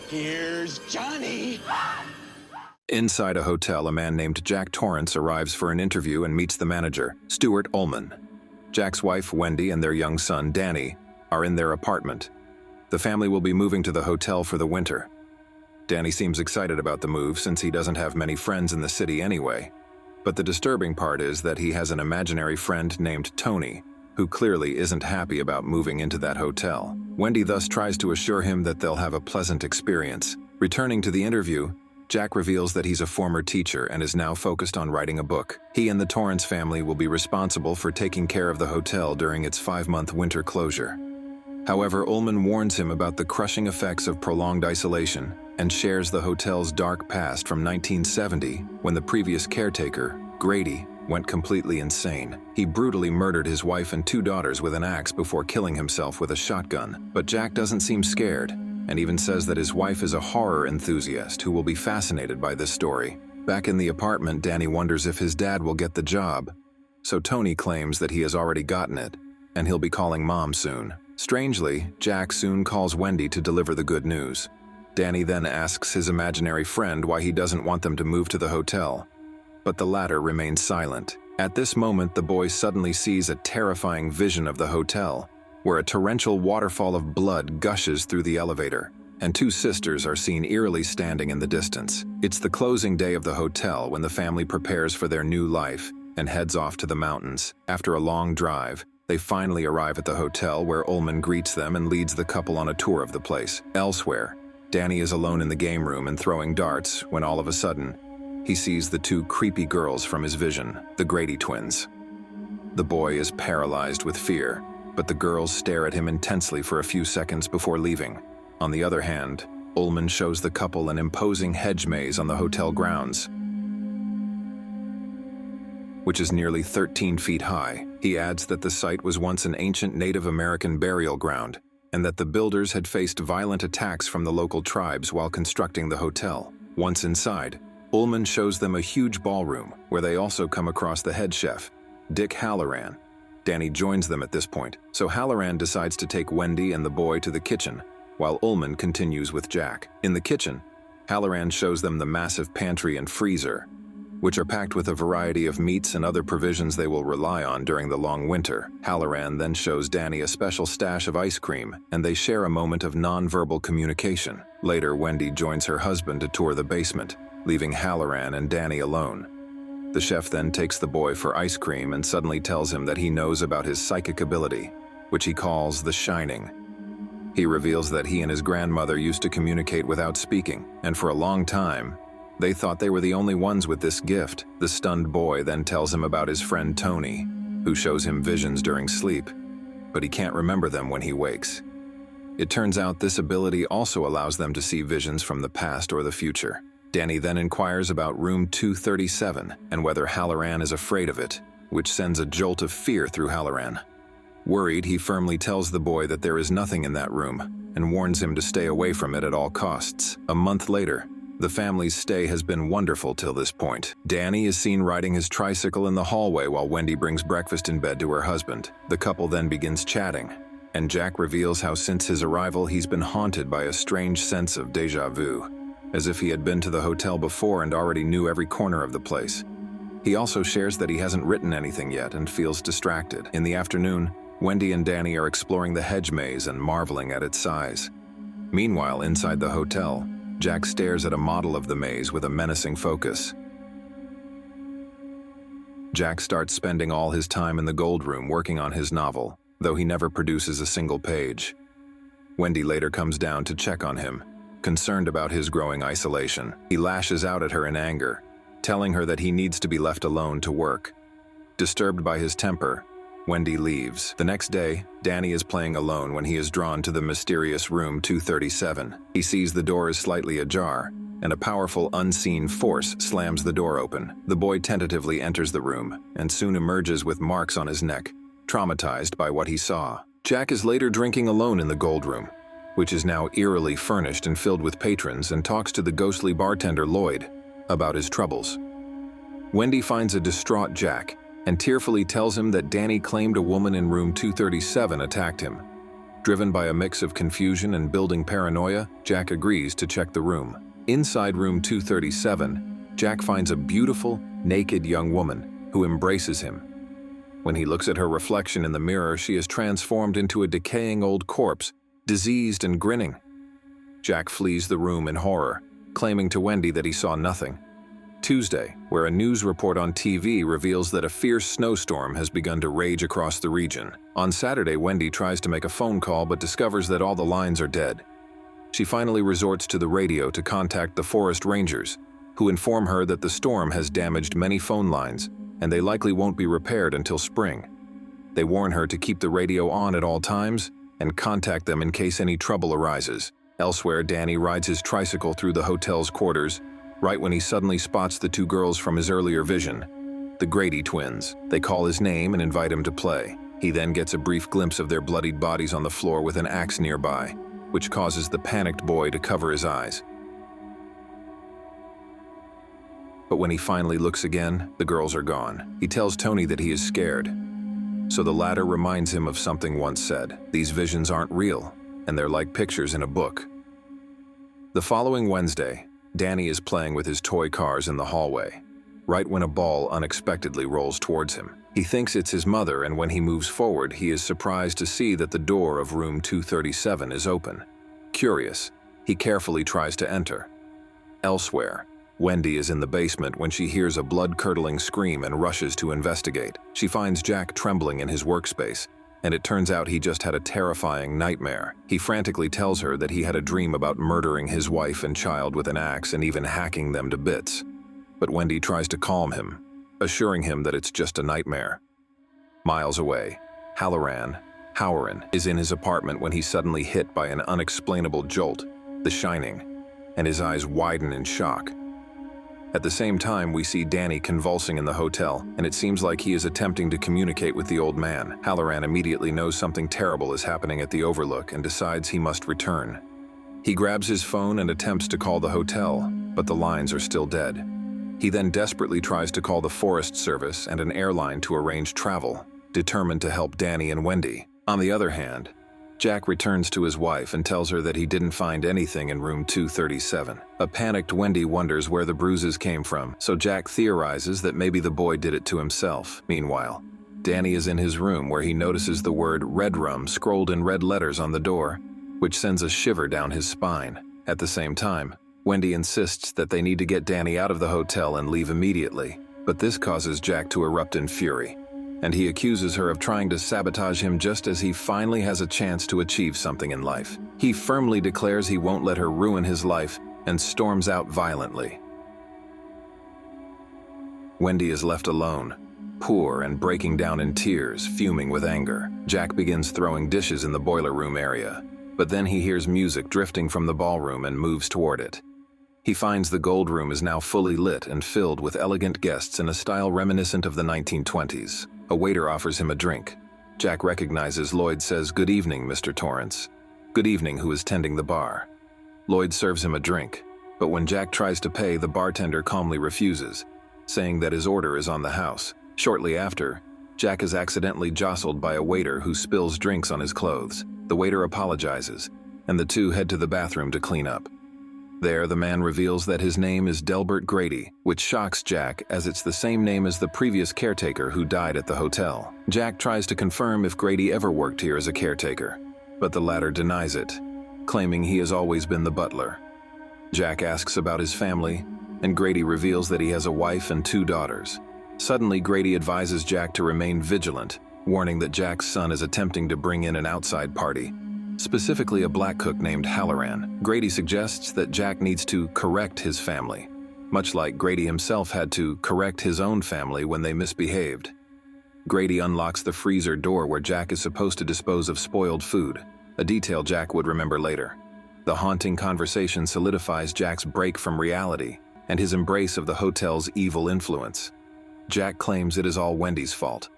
Here's Johnny. Inside a hotel, a man named Jack Torrance arrives for an interview and meets the manager, Stuart Ullman. Jack's wife, Wendy, and their young son, Danny, are in their apartment. The family will be moving to the hotel for the winter. Danny seems excited about the move since he doesn't have many friends in the city anyway. But the disturbing part is that he has an imaginary friend named Tony, who clearly isn't happy about moving into that hotel. Wendy thus tries to assure him that they'll have a pleasant experience. Returning to the interview, Jack reveals that he's a former teacher and is now focused on writing a book. He and the Torrance family will be responsible for taking care of the hotel during its 5-month winter closure. However, Ullman warns him about the crushing effects of prolonged isolation and shares the hotel's dark past from 1970 when the previous caretaker, Grady, went completely insane. He brutally murdered his wife and 2 daughters with an axe before killing himself with a shotgun. But Jack doesn't seem scared, and even says that his wife is a horror enthusiast who will be fascinated by this story. Back in the apartment, Danny wonders if his dad will get the job. So Tony claims that he has already gotten it, and he'll be calling Mom soon. Strangely, Jack soon calls Wendy to deliver the good news. Danny then asks his imaginary friend why he doesn't want them to move to the hotel, but the latter remains silent. At this moment, the boy suddenly sees a terrifying vision of the hotel, where a torrential waterfall of blood gushes through the elevator, and 2 sisters are seen eerily standing in the distance. It's the closing day of the hotel when the family prepares for their new life and heads off to the mountains. After a long drive, they finally arrive at the hotel where Ullman greets them and leads the couple on a tour of the place. Elsewhere, Danny is alone in the game room and throwing darts when all of a sudden, he sees the 2 creepy girls from his vision, the Grady twins. The boy is paralyzed with fear, but the girls stare at him intensely for a few seconds before leaving. On the other hand, Ullman shows the couple an imposing hedge maze on the hotel grounds, which is nearly 13 feet high. He adds that the site was once an ancient Native American burial ground, and that the builders had faced violent attacks from the local tribes while constructing the hotel. Once inside, Ullman shows them a huge ballroom, where they also come across the head chef, Dick Halloran. Danny joins them at this point, so Halloran decides to take Wendy and the boy to the kitchen, while Ullman continues with Jack. In the kitchen, Halloran shows them the massive pantry and freezer, which are packed with a variety of meats and other provisions they will rely on during the long winter. Halloran then shows Danny a special stash of ice cream, and they share a moment of non-verbal communication. Later, Wendy joins her husband to tour the basement, leaving Halloran and Danny alone. The chef then takes the boy for ice cream and suddenly tells him that he knows about his psychic ability, which he calls the Shining. He reveals that he and his grandmother used to communicate without speaking, and for a long time, they thought they were the only ones with this gift. The stunned boy then tells him about his friend Tony, who shows him visions during sleep, but he can't remember them when he wakes. It turns out this ability also allows them to see visions from the past or the future. Danny then inquires about room 237 and whether Halloran is afraid of it, which sends a jolt of fear through Halloran. Worried, he firmly tells the boy that there is nothing in that room and warns him to stay away from it at all costs. A month later, the family's stay has been wonderful till this point. Danny is seen riding his tricycle in the hallway while Wendy brings breakfast in bed to her husband. The couple then begins chatting, and Jack reveals how since his arrival he's been haunted by a strange sense of déjà vu, as if he had been to the hotel before and already knew every corner of the place. He also shares that he hasn't written anything yet and feels distracted. In the afternoon, Wendy and Danny are exploring the hedge maze and marveling at its size. Meanwhile, inside the hotel, Jack stares at a model of the maze with a menacing focus. Jack starts spending all his time in the gold room working on his novel, though he never produces a single page. Wendy later comes down to check on him, concerned about his growing isolation. He lashes out at her in anger, telling her that he needs to be left alone to work. Disturbed by his temper, Wendy leaves. The next day, Danny is playing alone when he is drawn to the mysterious room 237. He sees the door is slightly ajar, and a powerful unseen force slams the door open. The boy tentatively enters the room, and soon emerges with marks on his neck, traumatized by what he saw. Jack is later drinking alone in the gold room, which is now eerily furnished and filled with patrons, and talks to the ghostly bartender Lloyd about his troubles. Wendy finds a distraught Jack and tearfully tells him that Danny claimed a woman in room 237 attacked him. Driven by a mix of confusion and building paranoia, Jack agrees to check the room. Inside room 237, Jack finds a beautiful, naked young woman who embraces him. When he looks at her reflection in the mirror, she is transformed into a decaying old corpse, diseased and grinning. Jack flees the room in horror, claiming to Wendy that he saw nothing. Tuesday, where a news report on TV reveals that a fierce snowstorm has begun to rage across the region. On Saturday, Wendy tries to make a phone call but discovers that all the lines are dead. She finally resorts to the radio to contact the forest rangers, who inform her that the storm has damaged many phone lines and they likely won't be repaired until spring. They warn her to keep the radio on at all times and contact them in case any trouble arises. Elsewhere, Danny rides his tricycle through the hotel's quarters, right when he suddenly spots the two girls from his earlier vision, the Grady twins. They call his name and invite him to play. He then gets a brief glimpse of their bloodied bodies on the floor with an axe nearby, which causes the panicked boy to cover his eyes. But when he finally looks again, the girls are gone. He tells Tony that he is scared. So the latter reminds him of something once said: these visions aren't real, and they're like pictures in a book. The following Wednesday, Danny is playing with his toy cars in the hallway, right when a ball unexpectedly rolls towards him. He thinks it's his mother, and when he moves forward, he is surprised to see that the door of room 237 is open. Curious, he carefully tries to enter. Elsewhere, Wendy is in the basement when she hears a blood-curdling scream and rushes to investigate. She finds Jack trembling in his workspace, and it turns out he just had a terrifying nightmare. He frantically tells her that he had a dream about murdering his wife and child with an axe and even hacking them to bits. But Wendy tries to calm him, assuring him that it's just a nightmare. Miles away, Halloran is in his apartment when he's suddenly hit by an unexplainable jolt, the shining, and his eyes widen in shock. At the same time, we see Danny convulsing in the hotel, and it seems like he is attempting to communicate with the old man. Halloran immediately knows something terrible is happening at the Overlook and decides he must return. He grabs his phone and attempts to call the hotel, but the lines are still dead. He then desperately tries to call the Forest Service and an airline to arrange travel, determined to help Danny and Wendy. On the other hand, Jack returns to his wife and tells her that he didn't find anything in room 237. A panicked Wendy wonders where the bruises came from, so Jack theorizes that maybe the boy did it to himself. Meanwhile, Danny is in his room where he notices the word "Red Rum" scrolled in red letters on the door, which sends a shiver down his spine. At the same time, Wendy insists that they need to get Danny out of the hotel and leave immediately, but this causes Jack to erupt in fury, and he accuses her of trying to sabotage him just as he finally has a chance to achieve something in life. He firmly declares he won't let her ruin his life and storms out violently. Wendy is left alone, poor and breaking down in tears, fuming with anger. Jack begins throwing dishes in the boiler room area, but then he hears music drifting from the ballroom and moves toward it. He finds the gold room is now fully lit and filled with elegant guests in a style reminiscent of the 1920s. A waiter offers him a drink. Jack recognizes Lloyd, says, "Good evening, Mr. Torrance." "Good evening," who is tending the bar. Lloyd serves him a drink, but when Jack tries to pay, the bartender calmly refuses, saying that his order is on the house. Shortly after, Jack is accidentally jostled by a waiter who spills drinks on his clothes. The waiter apologizes, and the two head to the bathroom to clean up. There, the man reveals that his name is Delbert Grady, which shocks Jack as it's the same name as the previous caretaker who died at the hotel. Jack tries to confirm if Grady ever worked here as a caretaker, but the latter denies it, claiming he has always been the butler. Jack asks about his family, and Grady reveals that he has a wife and 2 daughters. Suddenly, Grady advises Jack to remain vigilant, warning that Jack's son is attempting to bring in an outside party, specifically a black cook named Halloran. Grady suggests that Jack needs to correct his family, much like Grady himself had to correct his own family when they misbehaved. Grady unlocks the freezer door where Jack is supposed to dispose of spoiled food, a detail Jack would remember later. The haunting conversation solidifies Jack's break from reality and his embrace of the hotel's evil influence. Jack claims it is all Wendy's fault,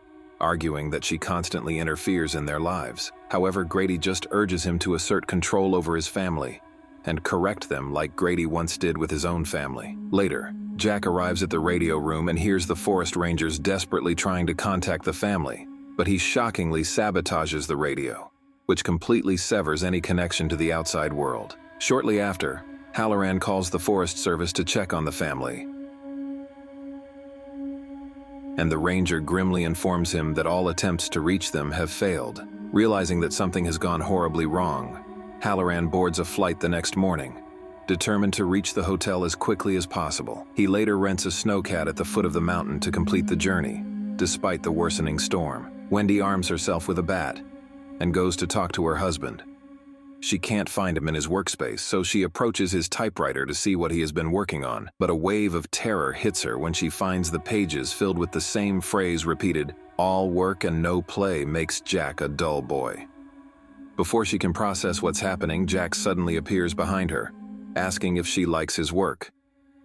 arguing that she constantly interferes in their lives. However, Grady just urges him to assert control over his family and correct them like Grady once did with his own family. Later, Jack arrives at the radio room and hears the forest rangers desperately trying to contact the family, but he shockingly sabotages the radio. which completely severs any connection to the outside world. Shortly after, Halloran calls the Forest Service to check on the family, and the ranger grimly informs him that all attempts to reach them have failed. Realizing that something has gone horribly wrong, Halloran boards a flight the next morning, determined to reach the hotel as quickly as possible. He later rents a snowcat at the foot of the mountain to complete the journey, despite the worsening storm. Wendy arms herself with a bat and goes to talk to her husband. She can't find him in his workspace, so she approaches his typewriter to see what he has been working on. But a wave of terror hits her when she finds the pages filled with the same phrase repeated, "All work and no play makes Jack a dull boy." Before she can process what's happening, Jack suddenly appears behind her, asking if she likes his work.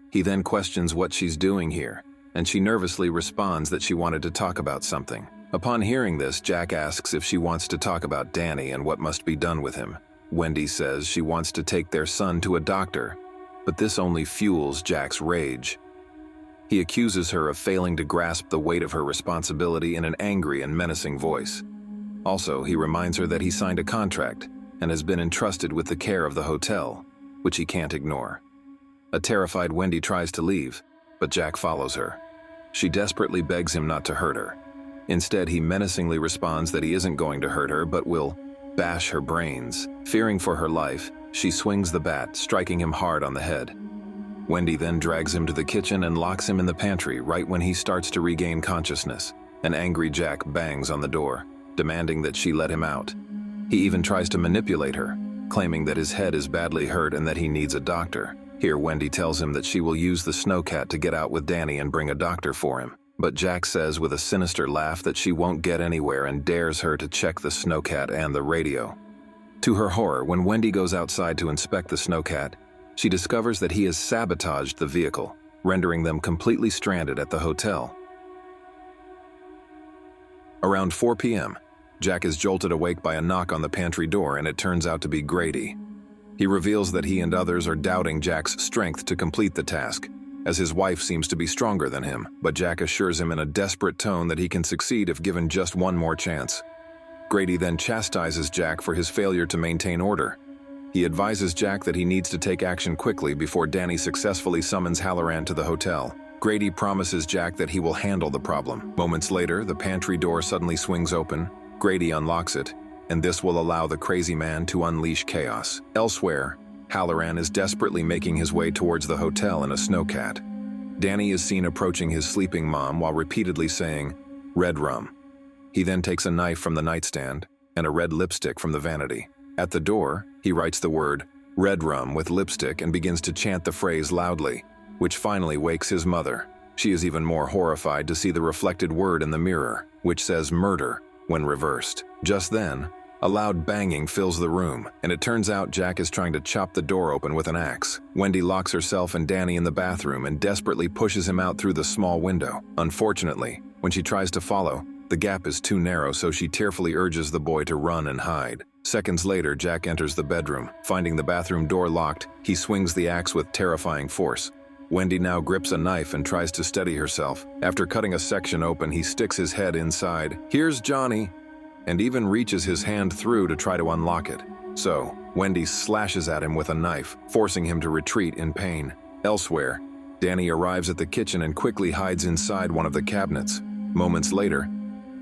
He then questions what she's doing here, and she nervously responds that she wanted to talk about something. Upon hearing this, Jack asks if she wants to talk about Danny and what must be done with him. Wendy says she wants to take their son to a doctor, but this only fuels Jack's rage. He accuses her of failing to grasp the weight of her responsibility in an angry and menacing voice. Also, he reminds her that he signed a contract and has been entrusted with the care of the hotel, which he can't ignore. A terrified Wendy tries to leave, but Jack follows her. She desperately begs him not to hurt her. Instead, he menacingly responds that he isn't going to hurt her, but will bash her brains. Fearing for her life, she swings the bat, striking him hard on the head. Wendy then drags him to the kitchen and locks him in the pantry right when he starts to regain consciousness. An angry Jack bangs on the door, demanding that she let him out. He even tries to manipulate her, claiming that his head is badly hurt and that he needs a doctor. Here, Wendy tells him that she will use the snowcat to get out with Danny and bring a doctor for him. But Jack says with a sinister laugh that she won't get anywhere and dares her to check the snowcat and the radio. To her horror, when Wendy goes outside to inspect the snowcat, she discovers that he has sabotaged the vehicle, rendering them completely stranded at the hotel. Around 4 p.m., Jack is jolted awake by a knock on the pantry door, and it turns out to be Grady. He reveals that he and others are doubting Jack's strength to complete the task, as his wife seems to be stronger than him, but Jack assures him in a desperate tone that he can succeed if given just one more chance. Grady then chastises Jack for his failure to maintain order. He advises Jack that he needs to take action quickly before Danny successfully summons Halloran to the hotel. Grady promises Jack that he will handle the problem. Moments later, the pantry door suddenly swings open. Grady unlocks it, and this will allow the crazy man to unleash chaos. Elsewhere, Halloran is desperately making his way towards the hotel in a snowcat. Danny is seen approaching his sleeping mom while repeatedly saying, "Red rum." He then takes a knife from the nightstand and a red lipstick from the vanity. At the door, he writes the word, "Red rum" with lipstick and begins to chant the phrase loudly, which finally wakes his mother. She is even more horrified to see the reflected word in the mirror, which says murder when reversed. Just then, a loud banging fills the room, and it turns out Jack is trying to chop the door open with an axe. Wendy locks herself and Danny in the bathroom and desperately pushes him out through the small window. Unfortunately, when she tries to follow, the gap is too narrow, so she tearfully urges the boy to run and hide. Seconds later, Jack enters the bedroom. Finding the bathroom door locked, he swings the axe with terrifying force. Wendy now grips a knife and tries to steady herself. After cutting a section open, he sticks his head inside. "Here's Johnny," and even reaches his hand through to try to unlock it. So, Wendy slashes at him with a knife, forcing him to retreat in pain. Elsewhere, Danny arrives at the kitchen and quickly hides inside one of the cabinets. Moments later,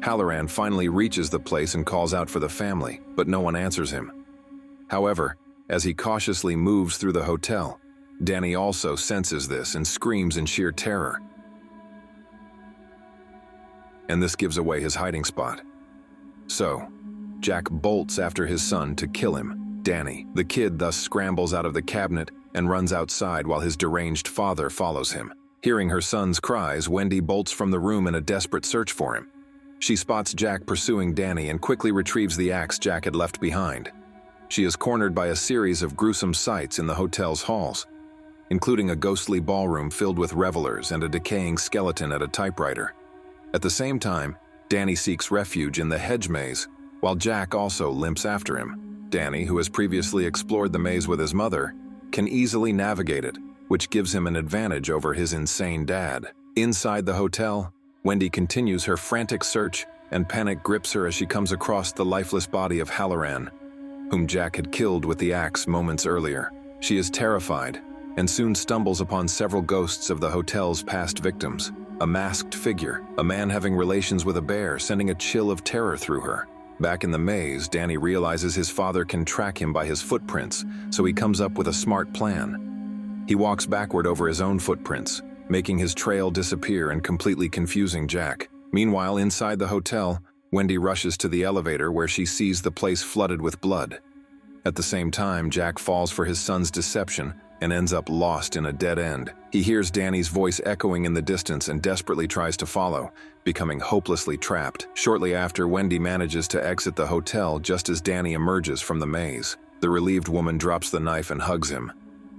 Halloran finally reaches the place and calls out for the family, but no one answers him. However, as he cautiously moves through the hotel, Danny also senses this and screams in sheer terror. And this gives away his hiding spot. So, Jack bolts after his son to kill him, Danny. The kid thus scrambles out of the cabinet and runs outside while his deranged father follows him. Hearing her son's cries, Wendy bolts from the room in a desperate search for him. She spots Jack pursuing Danny and quickly retrieves the axe Jack had left behind. She is cornered by a series of gruesome sights in the hotel's halls, including a ghostly ballroom filled with revelers and a decaying skeleton at a typewriter. At the same time, Danny seeks refuge in the hedge maze, while Jack also limps after him. Danny, who has previously explored the maze with his mother, can easily navigate it, which gives him an advantage over his insane dad. Inside the hotel, Wendy continues her frantic search and panic grips her as she comes across the lifeless body of Halloran, whom Jack had killed with the axe moments earlier. She is terrified and soon stumbles upon several ghosts of the hotel's past victims. A masked figure, a man having relations with a bear, sending a chill of terror through her. Back in the maze, Danny realizes his father can track him by his footprints, so he comes up with a smart plan. He walks backward over his own footprints, making his trail disappear and completely confusing Jack. Meanwhile, inside the hotel, Wendy rushes to the elevator where she sees the place flooded with blood. At the same time, Jack falls for his son's deception and ends up lost in a dead end. He hears Danny's voice echoing in the distance and desperately tries to follow, becoming hopelessly trapped. Shortly after, Wendy manages to exit the hotel just as Danny emerges from the maze. The relieved woman drops the knife and hugs him.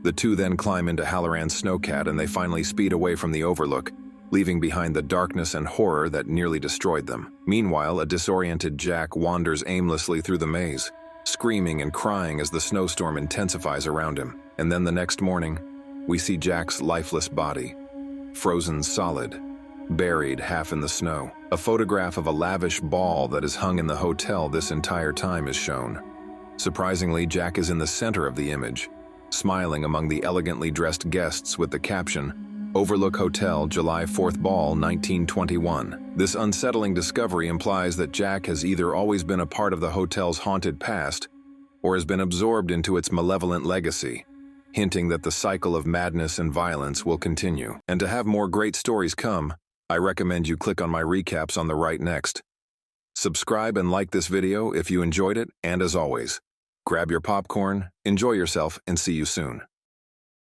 The two then climb into Halloran's snowcat and they finally speed away from the Overlook, leaving behind the darkness and horror that nearly destroyed them. Meanwhile, a disoriented Jack wanders aimlessly through the maze, screaming and crying as the snowstorm intensifies around him. And then the next morning, we see Jack's lifeless body, frozen solid, buried half in the snow. A photograph of a lavish ball that is hung in the hotel this entire time is shown. Surprisingly, Jack is in the center of the image, smiling among the elegantly dressed guests with the caption, "Overlook Hotel, July 4th Ball, 1921. This unsettling discovery implies that Jack has either always been a part of the hotel's haunted past or has been absorbed into its malevolent legacy, hinting that the cycle of madness and violence will continue. And to have more great stories come, I recommend you click on my recaps on the right next. Subscribe and like this video if you enjoyed it, and as always, grab your popcorn, enjoy yourself, and see you soon.